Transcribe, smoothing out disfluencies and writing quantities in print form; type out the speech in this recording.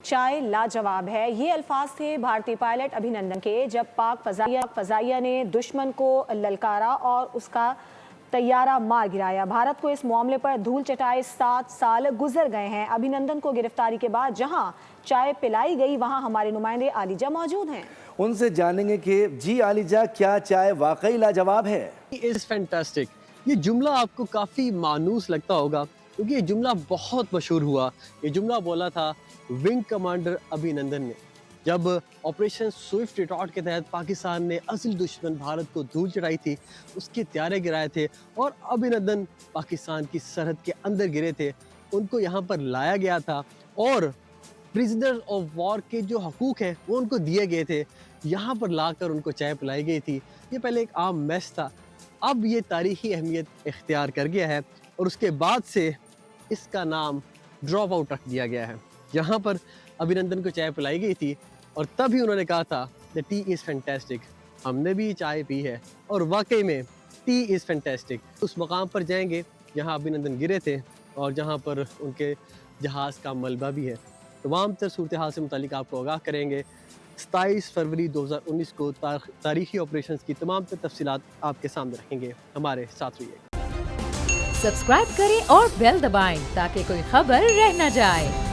चाय लाजवाब है, ये अल्फाज थे भारतीय पायलट अभिनंदन के जब पाक फजाइया ने दुश्मन को ललकारा और उसका तैयारा मार गिराया। भारत को इस मामले पर धूल चटाए 7 साल गुजर गए हैं। अभिनंदन को गिरफ्तारी के बाद जहां चाय पिलाई गई वहां हमारे नुमाइंदे आलिजा मौजूद हैं। उनसे जानेंगे कि जी आलिजा, क्या चाय वाकई लाजवाब है? Is fantastic. ये जुमला आपको काफ़ी मानूस लगता होगा क्योंकि ये जुमला बहुत मशहूर हुआ। ये जुमला बोला था विंग कमांडर अभिनंदन ने जब ऑपरेशन स्विफ्ट रिटॉर्ट के तहत पाकिस्तान ने असल दुश्मन भारत को धूल चढ़ाई थी, उसके त्यारे गिराए थे और अभिनंदन पाकिस्तान की सरहद के अंदर गिरे थे। उनको यहाँ पर लाया गया था और प्रिजनर ऑफ वॉर के जो हकूक़ हैं वो उनको दिए गए थे। यहाँ पर लाकर उनको चाय पिलाई गई थी। ये पहले एक आम मैस था, अब ये तारीख़ी अहमियत इख्तियार कर गया है और उसके बाद से इसका नाम ड्रॉप आउट रख दिया गया है। यहाँ पर अभिनंदन को चाय पिलाई गई थी और तभी उन्होंने कहा था द टी इज़ फैंटास्टिक। हमने भी चाय पी है और वाकई में टी इज़ फैंटास्टिक। उस मकाम पर जाएंगे जहाँ अभिनंदन गिरे थे और जहाँ पर उनके जहाज़ का मलबा भी है। तमाम तर सूरत हाल से मुतालिक आपको आगाह करेंगे। 27 फरवरी 2019 को तारीखी ऑपरेशंस की तमाम तर तफसीलात आपके सामने रखेंगे। हमारे साथ रहिए। सब्सक्राइब करें और बेल दबाएं ताकि कोई खबर रह न जाए।